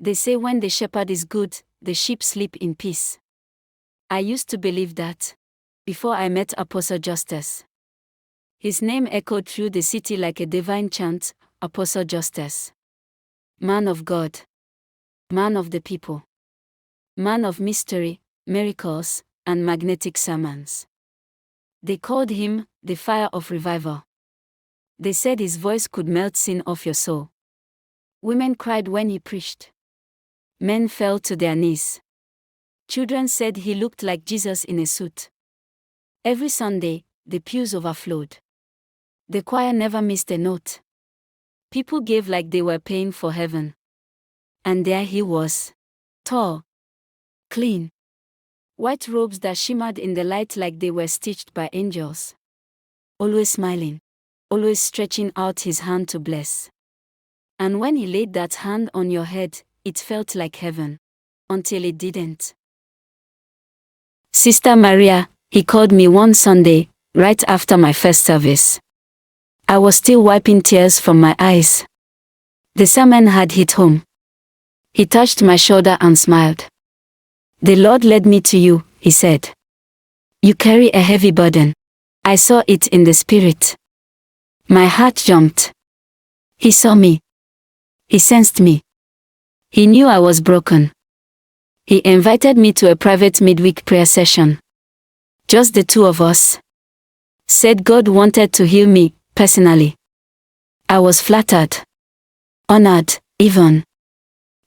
They say when the shepherd is good, the sheep sleep in peace. I used to believe that before I met Apostle Justus. His name echoed through the city like a divine chant, Apostle Justus. Man of God. Man of the people. Man of mystery, miracles, and magnetic sermons. They called him the fire of revival. They said his voice could melt sin off your soul. Women cried when he preached. Men fell to their knees. Children said he looked like Jesus in a suit. Every Sunday, the pews overflowed. The choir never missed a note. People gave like they were paying for heaven. And there he was. Tall. Clean. White robes that shimmered in the light like they were stitched by angels. Always smiling. Always stretching out his hand to bless. And when he laid that hand on your head, it felt like heaven. Until it didn't. Sister Maria, he called me one Sunday, right after my first service. I was still wiping tears from my eyes. The sermon had hit home. He touched my shoulder and smiled. The Lord led me to you, he said. You carry a heavy burden. I saw it in the spirit. My heart jumped. He saw me. He sensed me. He knew I was broken. He invited me to a private midweek prayer session. Just the two of us. Said God wanted to heal me, personally. I was flattered. Honored, even.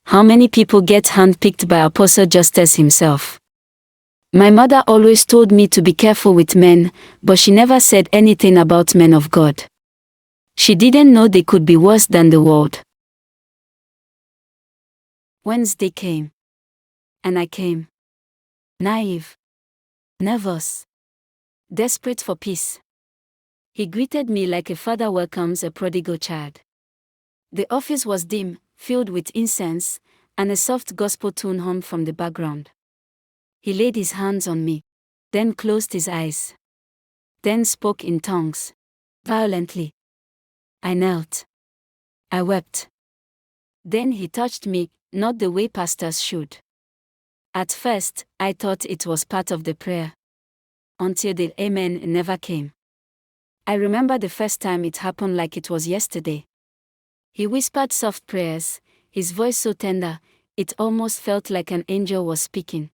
How many people get handpicked by Apostle Justus himself? My mother always told me to be careful with men, but she never said anything about men of God. She didn't know they could be worse than the world. Wednesday came. And I came. Naive. Nervous. Desperate for peace. He greeted me like a father welcomes a prodigal child. The office was dim, filled with incense, and a soft gospel tune hummed from the background. He laid his hands on me, then closed his eyes. Then spoke in tongues. Violently. I knelt. I wept. Then he touched me, not the way pastors should. At first, I thought it was part of the prayer. Until the amen never came. I remember the first time it happened like it was yesterday. He whispered soft prayers, his voice so tender, it almost felt like an angel was speaking.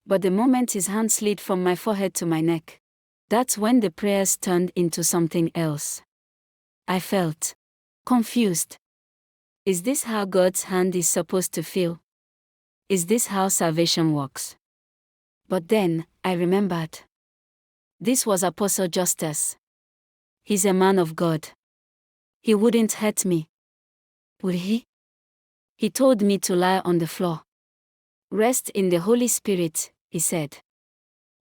But the moment his hand slid from my forehead to my neck, that's when the prayers turned into something else. I felt confused. Is this how God's hand is supposed to feel? Is this how salvation works? But then, I remembered. This was Apostle Justus. He's a man of God. He wouldn't hurt me. Would he? He told me to lie on the floor. Rest in the Holy Spirit, he said.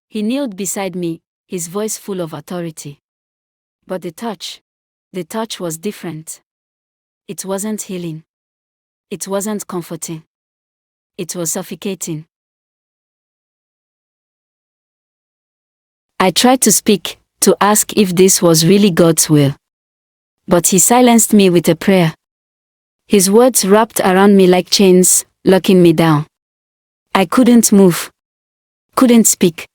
He kneeled beside me, his voice full of authority. But the touch was different. It wasn't healing. It wasn't comforting. It was suffocating. I tried to speak, to ask if this was really God's will. But he silenced me with a prayer. His words wrapped around me like chains, locking me down. I couldn't move. Couldn't speak.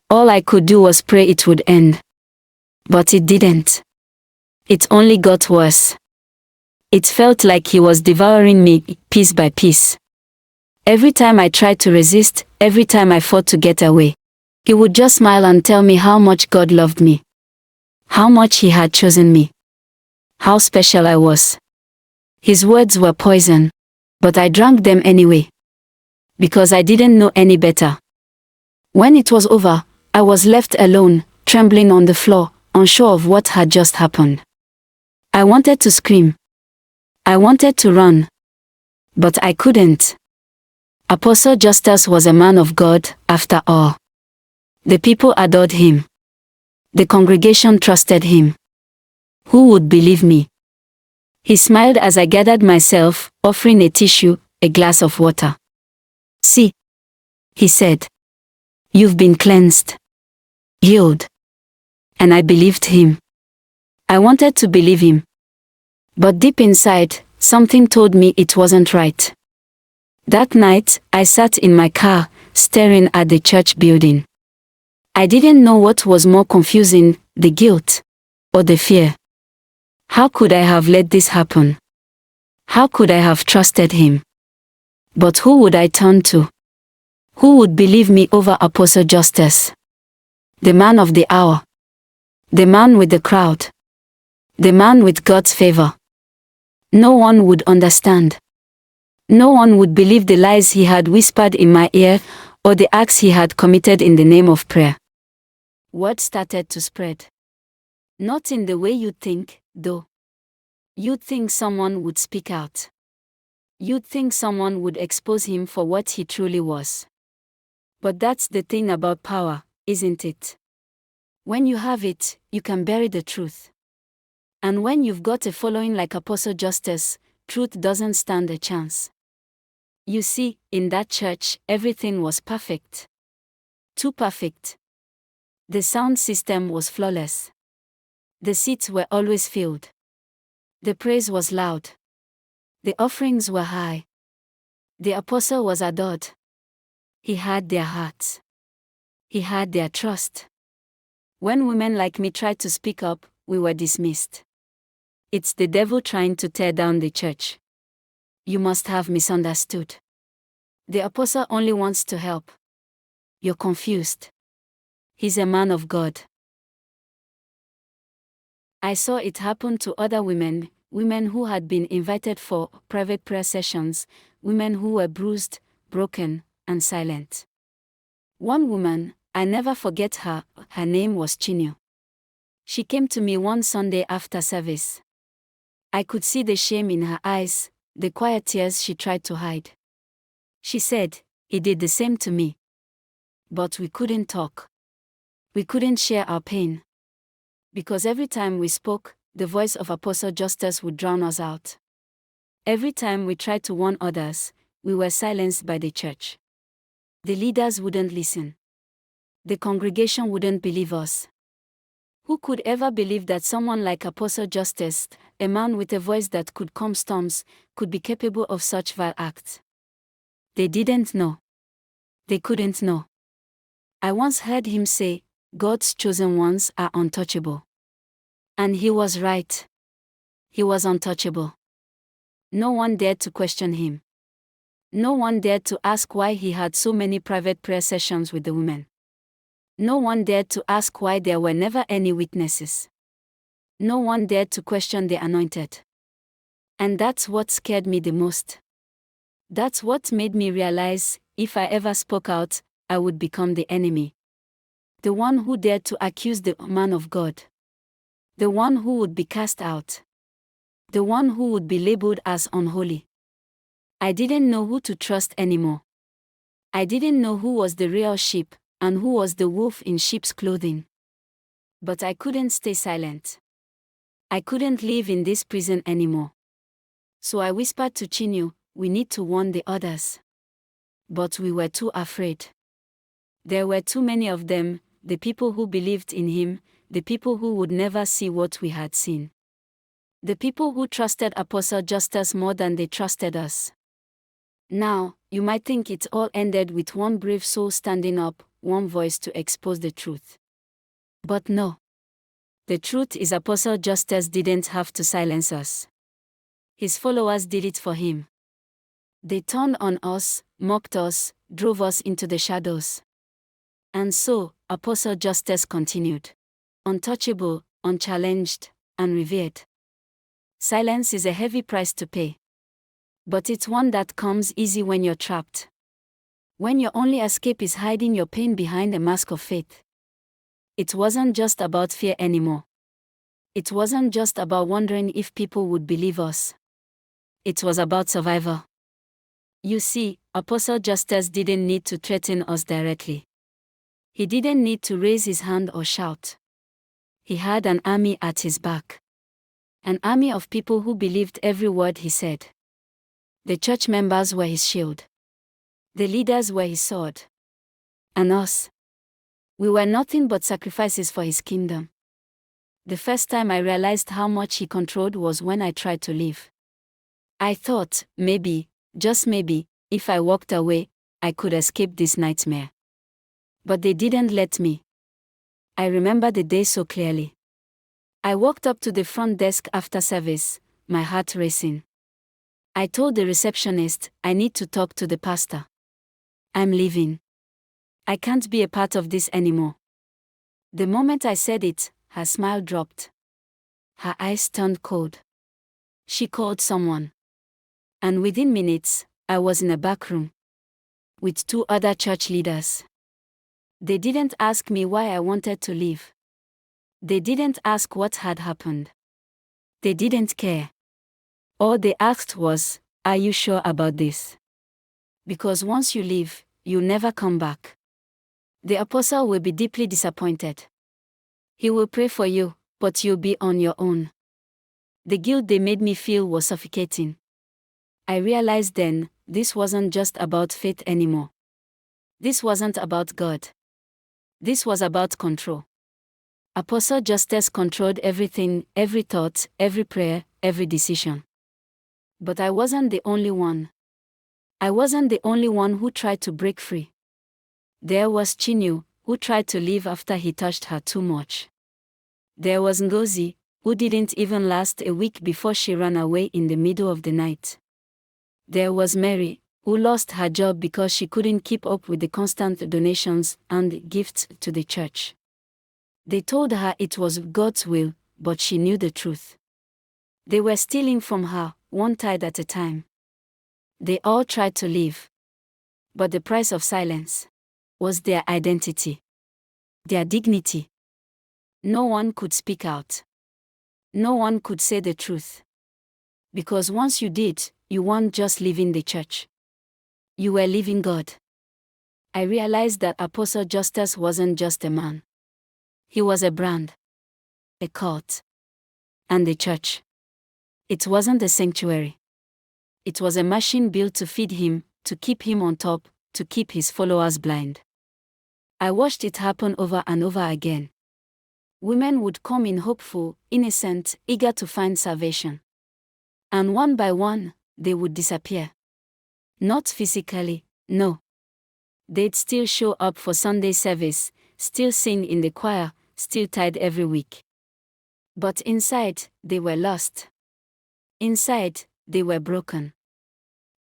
All I could do was pray it would end. But it didn't. It only got worse. It felt like he was devouring me, piece by piece. Every time I tried to resist, every time I fought to get away, he would just smile and tell me how much God loved me. How much he had chosen me. How special I was. His words were poison, but I drank them anyway. Because I didn't know any better. When it was over, I was left alone, trembling on the floor, unsure of what had just happened. I wanted to scream. I wanted to run. But I couldn't. Apostle Justus was a man of God, after all. The people adored him. The congregation trusted him. Who would believe me? He smiled as I gathered myself, offering a tissue, a glass of water. See, he said. You've been cleansed. Healed. And I believed him. I wanted to believe him. But deep inside, something told me it wasn't right. That night, I sat in my car, staring at the church building. I didn't know what was more confusing, the guilt or the fear. How could I have let this happen? How could I have trusted him? But who would I turn to? Who would believe me over Apostle Justus? The man of the hour. The man with the crowd. The man with God's favor. No one would understand. No one would believe the lies he had whispered in my ear, or the acts he had committed in the name of prayer. Word started to spread. Not in the way you'd think, though. You'd think someone would speak out. You'd think someone would expose him for what he truly was. But that's the thing about power, isn't it? When you have it, you can bury the truth. And when you've got a following like Apostle Justus, truth doesn't stand a chance. You see, in that church, everything was perfect. Too perfect. The sound system was flawless. The seats were always filled. The praise was loud. The offerings were high. The apostle was adored. He had their hearts. He had their trust. When women like me tried to speak up, we were dismissed. It's the devil trying to tear down the church. You must have misunderstood. The apostle only wants to help. You're confused. He's a man of God. I saw it happen to other women who had been invited for private prayer sessions, women who were bruised, broken, and silent. One woman, I never forget her name was Chinyo. She came to me one Sunday after service. I could see the shame in her eyes, the quiet tears she tried to hide. She said, "He did the same to me." But we couldn't talk. We couldn't share our pain. Because every time we spoke, the voice of Apostle Justus would drown us out. Every time we tried to warn others, we were silenced by the church. The leaders wouldn't listen. The congregation wouldn't believe us. Who could ever believe that someone like Apostle Justus, a man with a voice that could calm storms, could be capable of such vile acts? They didn't know. They couldn't know. I once heard him say, "God's chosen ones are untouchable." And he was right. He was untouchable. No one dared to question him. No one dared to ask why he had so many private prayer sessions with the women. No one dared to ask why there were never any witnesses. No one dared to question the anointed. And that's what scared me the most. That's what made me realize, if I ever spoke out, I would become the enemy. The one who dared to accuse the man of God. The one who would be cast out. The one who would be labeled as unholy. I didn't know who to trust anymore. I didn't know who was the real sheep, and who was the wolf in sheep's clothing. But I couldn't stay silent. I couldn't live in this prison anymore. So I whispered to Chinyo, "We need to warn the others." But we were too afraid. There were too many of them, the people who believed in him, the people who would never see what we had seen. The people who trusted Apostle Justus more than they trusted us. Now, you might think it all ended with one brave soul standing up, one voice to expose the truth. But no. The truth is Apostle Justus didn't have to silence us. His followers did it for him. They turned on us, mocked us, drove us into the shadows. And so, Apostle Justus continued. Untouchable, unchallenged, and revered. Silence is a heavy price to pay. But it's one that comes easy when you're trapped. When your only escape is hiding your pain behind a mask of faith. It wasn't just about fear anymore. It wasn't just about wondering if people would believe us. It was about survival. You see, Apostle Justus didn't need to threaten us directly. He didn't need to raise his hand or shout. He had an army at his back. An army of people who believed every word he said. The church members were his shield. The leaders were his sword. And us. We were nothing but sacrifices for his kingdom. The first time I realized how much he controlled was when I tried to leave. I thought, maybe, just maybe, If I walked away, I could escape this nightmare. But they didn't let me. I remember the day so clearly. I walked up to the front desk after service, my heart racing. I told the receptionist, I need to talk to the pastor. I'm leaving. I can't be a part of this anymore. The moment I said it, her smile dropped. Her eyes turned cold. She called someone. And within minutes, I was in a back room with 2 other church leaders. They didn't ask me why I wanted to leave. They didn't ask what had happened. They didn't care. All they asked was, are you sure about this? Because once you leave, you'll never come back. The apostle will be deeply disappointed. He will pray for you, but you'll be on your own. The guilt they made me feel was suffocating. I realized then, this wasn't just about faith anymore. This wasn't about God. This was about control. Apostle Justus controlled everything, every thought, every prayer, every decision. But I wasn't the only one. I wasn't the only one who tried to break free. There was Chinyu, who tried to leave after he touched her too much. There was Ngozi, who didn't even last a week before she ran away in the middle of the night. There was Mary, who lost her job because she couldn't keep up with the constant donations and gifts to the church. They told her it was God's will, but she knew the truth. They were stealing from her, one tithe at a time. They all tried to leave. But the price of silence was their identity, their dignity. No one could speak out. No one could say the truth. Because once you did, you weren't just leaving the church. You were leaving God. I realized that Apostle Justus wasn't just a man. He was a brand, a cult, and a church. It wasn't a sanctuary. It was a machine built to feed him, to keep him on top, to keep his followers blind. I watched it happen over and over again. Women would come in hopeful, innocent, eager to find salvation. And one by one, they would disappear. Not physically, no. They'd still show up for Sunday service, still sing in the choir, still tithe every week. But inside, they were lost. Inside, they were broken.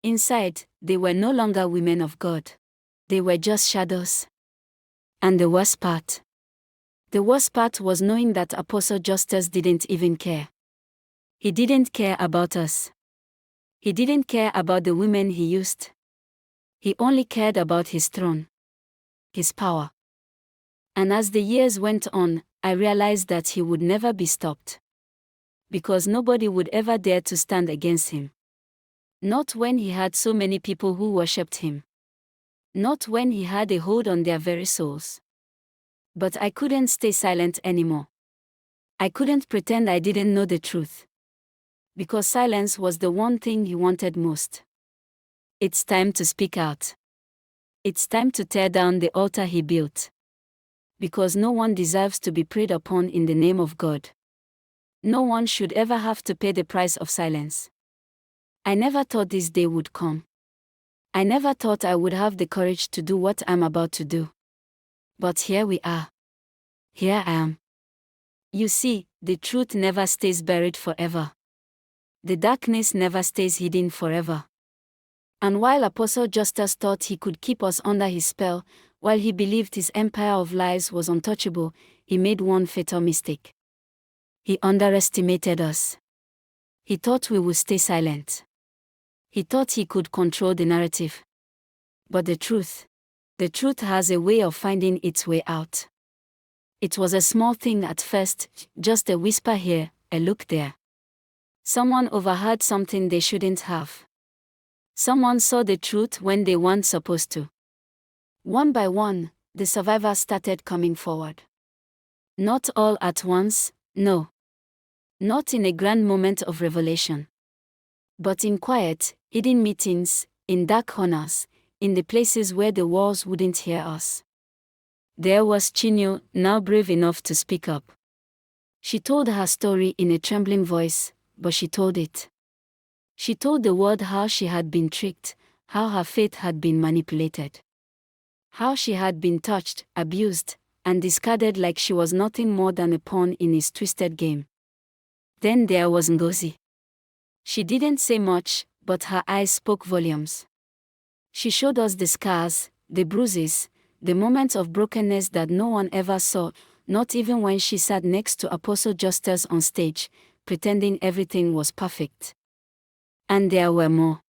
Inside, they were no longer women of God. They were just shadows. And the worst part was knowing that Apostle Justus didn't even care. He didn't care about us. He didn't care about the women he used. He only cared about his throne, his power. And as the years went on, I realized that he would never be stopped. Because nobody would ever dare to stand against him. Not when he had so many people who worshipped him. Not when he had a hold on their very souls. But I couldn't stay silent anymore. I couldn't pretend I didn't know the truth. Because silence was the one thing he wanted most. It's time to speak out. It's time to tear down the altar he built. Because no one deserves to be preyed upon in the name of God. No one should ever have to pay the price of silence. I never thought this day would come. I never thought I would have the courage to do what I'm about to do. But here we are. Here I am. You see, the truth never stays buried forever. The darkness never stays hidden forever. And while Apostle Justus thought he could keep us under his spell, while he believed his empire of lies was untouchable, he made one fatal mistake. He underestimated us. He thought we would stay silent. He thought he could control the narrative. But the truth has a way of finding its way out. It was a small thing at first, just a whisper here, a look there. Someone overheard something they shouldn't have. Someone saw the truth when they weren't supposed to. One by one, the survivors started coming forward. Not all at once, no. Not in a grand moment of revelation. But in quiet, hidden meetings, in dark corners, in the places where the walls wouldn't hear us. There was Chinyu, now brave enough to speak up. She told her story in a trembling voice, but she told it. She told the world how she had been tricked, How her faith had been manipulated. How she had been touched, abused, and discarded like she was nothing more than a pawn in his twisted game. Then there was Ngozi. She didn't say much, but her eyes spoke volumes. She showed us the scars, the bruises, the moments of brokenness that no one ever saw, not even when she sat next to Apostle Justus on stage, pretending everything was perfect. And there were more.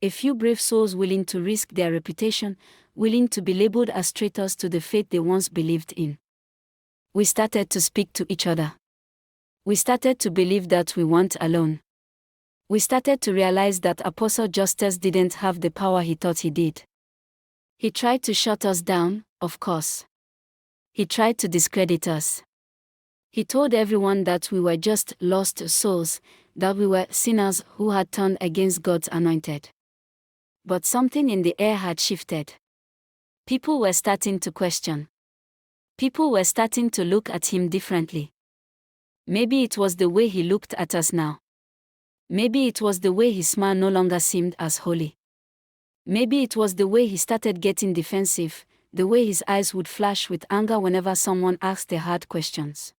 A few brave souls willing to risk their reputation, willing to be labeled as traitors to the faith they once believed in. We started to speak to each other. We started to believe that we weren't alone. We started to realize that Apostle Justus didn't have the power he thought he did. He tried to shut us down, of course. He tried to discredit us. He told everyone that we were just lost souls, that we were sinners who had turned against God's anointed. But something in the air had shifted. People were starting to question. People were starting to look at him differently. Maybe it was the way he looked at us now. Maybe it was the way his smile no longer seemed as holy. Maybe it was the way he started getting defensive, the way his eyes would flash with anger whenever someone asked the hard questions.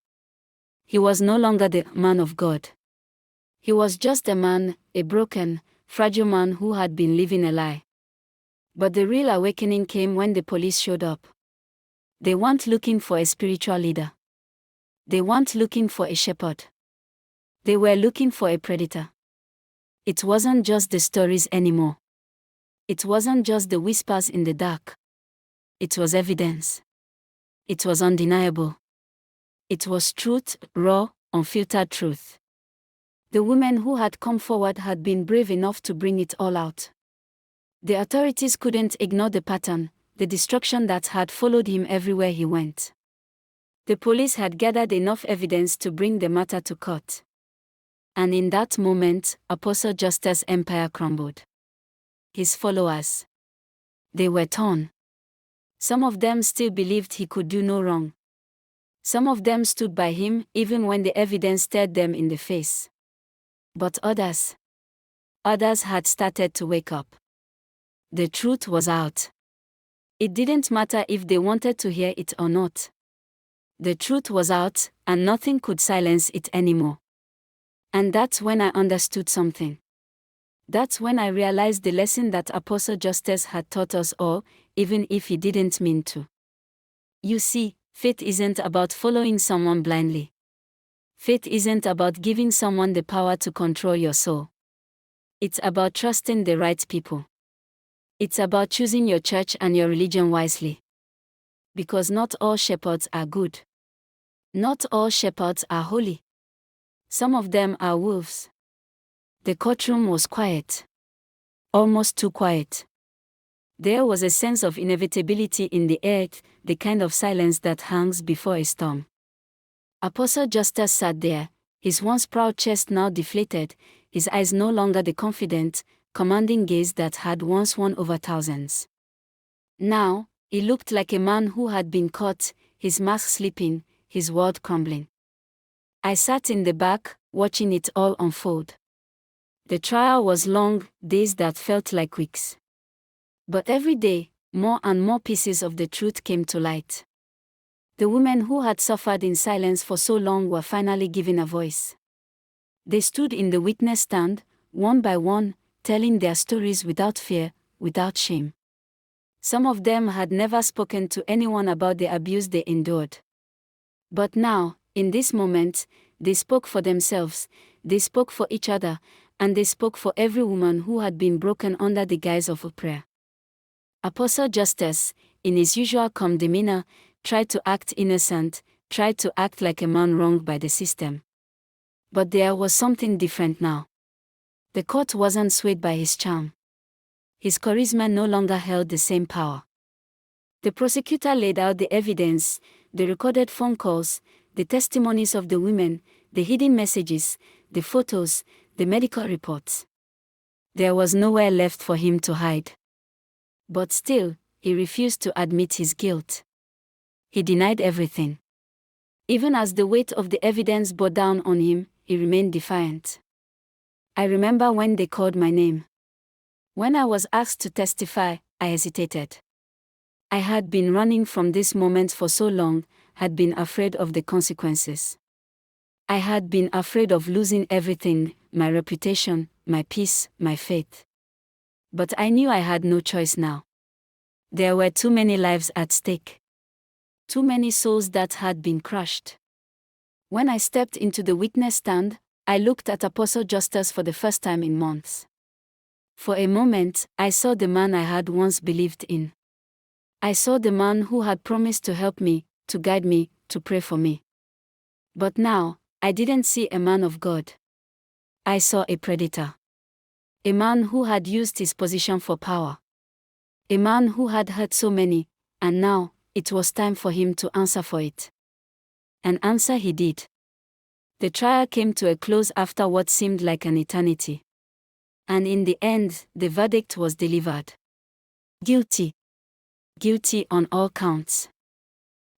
He was no longer the man of God. He was just a man, a broken, fragile man who had been living a lie. But the real awakening came when the police showed up. They weren't looking for a spiritual leader. They weren't looking for a shepherd. They were looking for a predator. It wasn't just the stories anymore. It wasn't just the whispers in the dark. It was evidence. It was undeniable. It was truth, raw, unfiltered truth. The women who had come forward had been brave enough to bring it all out. The authorities couldn't ignore the pattern, the destruction that had followed him everywhere he went. The police had gathered enough evidence to bring the matter to court. And in that moment, Apostle Justus' empire crumbled. His followers. They were torn. Some of them still believed he could do no wrong. Some of them stood by him even when the evidence stared them in the face. But others had started to wake up. The truth was out. It didn't matter if they wanted to hear it or not. The truth was out, and nothing could silence it anymore. And that's when I understood something. That's when I realized the lesson that Apostle Justus had taught us all, even if he didn't mean to. You see, faith isn't about following someone blindly. Faith isn't about giving someone the power to control your soul. It's about trusting the right people. It's about choosing your church and your religion wisely. Because not all shepherds are good. Not all shepherds are holy. Some of them are wolves. The courtroom was quiet. Almost too quiet. There was a sense of inevitability in the air, the kind of silence that hangs before a storm. Apostle Justus sat there, his once proud chest now deflated, his eyes no longer the confident, commanding gaze that had once won over thousands. Now, he looked like a man who had been caught, his mask slipping, his world crumbling. I sat in the back, watching it all unfold. The trial was long, days that felt like weeks. But every day, more and more pieces of the truth came to light. The women who had suffered in silence for so long were finally given a voice. They stood in the witness stand, one by one, telling their stories without fear, without shame. Some of them had never spoken to anyone about the abuse they endured. But now, in this moment, they spoke for themselves, they spoke for each other, and they spoke for every woman who had been broken under the guise of a prayer. Apostle Justus, in his usual calm demeanor, tried to act innocent, tried to act like a man wronged by the system. But there was something different now. The court wasn't swayed by his charm. His charisma no longer held the same power. The prosecutor laid out the evidence, the recorded phone calls, the testimonies of the women, the hidden messages, the photos, the medical reports. There was nowhere left for him to hide. But still, he refused to admit his guilt. He denied everything. Even as the weight of the evidence bore down on him, he remained defiant. I remember when they called my name. When I was asked to testify, I hesitated. I had been running from this moment for so long, had been afraid of the consequences. I had been afraid of losing everything, my reputation, my peace, my faith. But I knew I had no choice now. There were too many lives at stake. Too many souls that had been crushed. When I stepped into the witness stand, I looked at Apostle Justus for the first time in months. For a moment, I saw the man I had once believed in. I saw the man who had promised to help me, to guide me, to pray for me. But now, I didn't see a man of God. I saw a predator. A man who had used his position for power. A man who had hurt so many, and now, it was time for him to answer for it. And answer he did. The trial came to a close after what seemed like an eternity. And in the end, the verdict was delivered. Guilty. Guilty on all counts.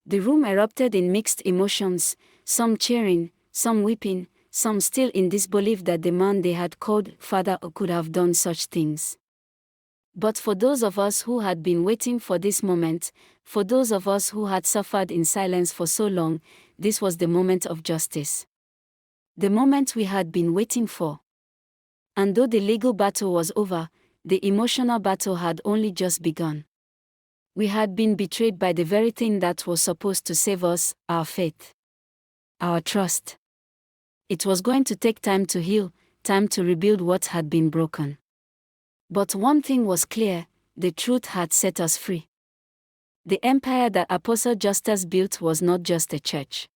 The room erupted in mixed emotions, some cheering, some weeping, some still in disbelief that the man they had called Father could have done such things. But for those of us who had been waiting for this moment, for those of us who had suffered in silence for so long, this was the moment of justice. The moment we had been waiting for. And though the legal battle was over, the emotional battle had only just begun. We had been betrayed by the very thing that was supposed to save us, our faith. Our trust. It was going to take time to heal, time to rebuild what had been broken. But one thing was clear, the truth had set us free. The empire that Apostle Justus built was not just a church.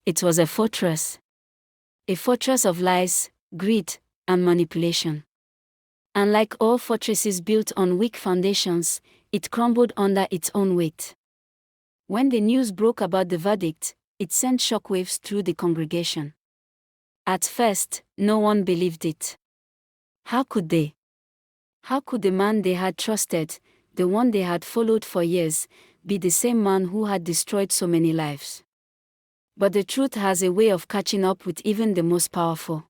It was a fortress. A fortress of lies, greed, and manipulation. And like all fortresses built on weak foundations, it crumbled under its own weight. When the news broke about the verdict, it sent shockwaves through the congregation. At first, no one believed it. How could they? How could the man they had trusted, the one they had followed for years, be the same man who had destroyed so many lives? But the truth has a way of catching up with even the most powerful.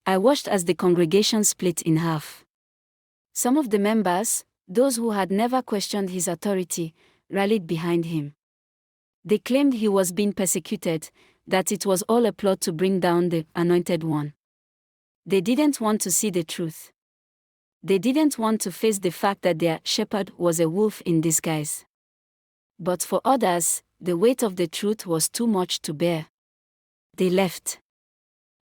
I watched as the congregation split in half. Some of the members, those who had never questioned his authority, rallied behind him. They claimed he was being persecuted, that it was all a plot to bring down the Anointed One. They didn't want to see the truth. They didn't want to face the fact that their shepherd was a wolf in disguise. But for others, the weight of the truth was too much to bear. They left.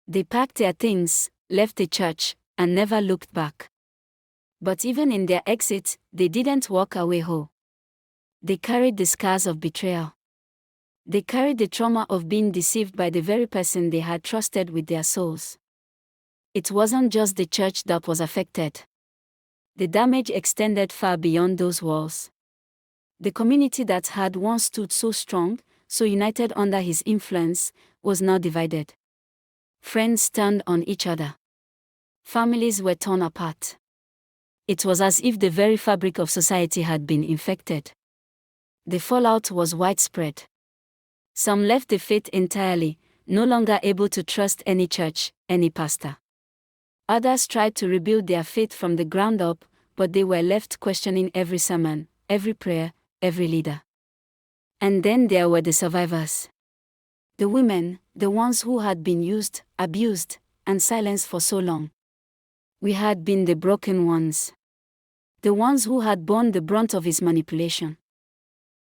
They packed their things, left the church, and never looked back. But even in their exit, they didn't walk away whole. They carried the scars of betrayal. They carried the trauma of being deceived by the very person they had trusted with their souls. It wasn't just the church that was affected. The damage extended far beyond those walls. The community that had once stood so strong, so united under his influence, was now divided. Friends turned on each other. Families were torn apart. It was as if the very fabric of society had been infected. The fallout was widespread. Some left the faith entirely, no longer able to trust any church, any pastor. Others tried to rebuild their faith from the ground up, but they were left questioning every sermon, every prayer, every leader. And then there were the survivors. The women, the ones who had been used, abused, and silenced for so long. We had been the broken ones. The ones who had borne the brunt of his manipulation.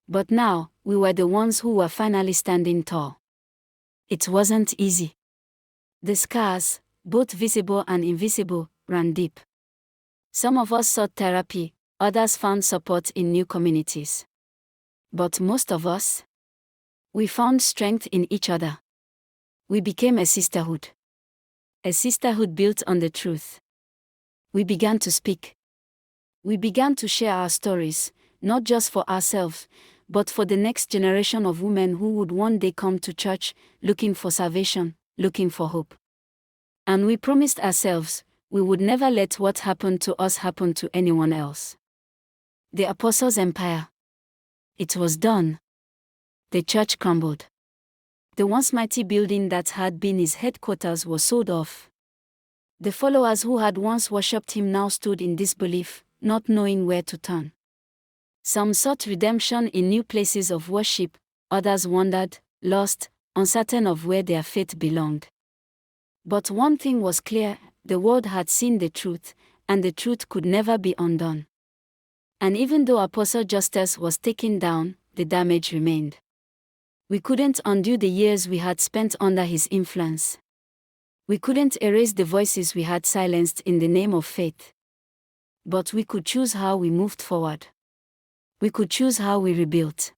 But now, we were the ones who were finally standing tall. It wasn't easy. The scars, both visible and invisible, ran deep. Some of us sought therapy, others found support in new communities. But most of us, we found strength in each other. We became a sisterhood. A sisterhood built on the truth. We began to speak. We began to share our stories, not just for ourselves, but for the next generation of women who would one day come to church, looking for salvation, looking for hope. And we promised ourselves, we would never let what happened to us happen to anyone else. The Apostles' Empire. It was done. The church crumbled. The once mighty building that had been his headquarters was sold off. The followers who had once worshipped him now stood in disbelief, not knowing where to turn. Some sought redemption in new places of worship, others wandered, lost, uncertain of where their faith belonged. But one thing was clear: the world had seen the truth, and the truth could never be undone. And even though Apostle Justus was taken down, the damage remained. We couldn't undo the years we had spent under his influence. We couldn't erase the voices we had silenced in the name of faith. But we could choose how we moved forward. We could choose how we rebuilt.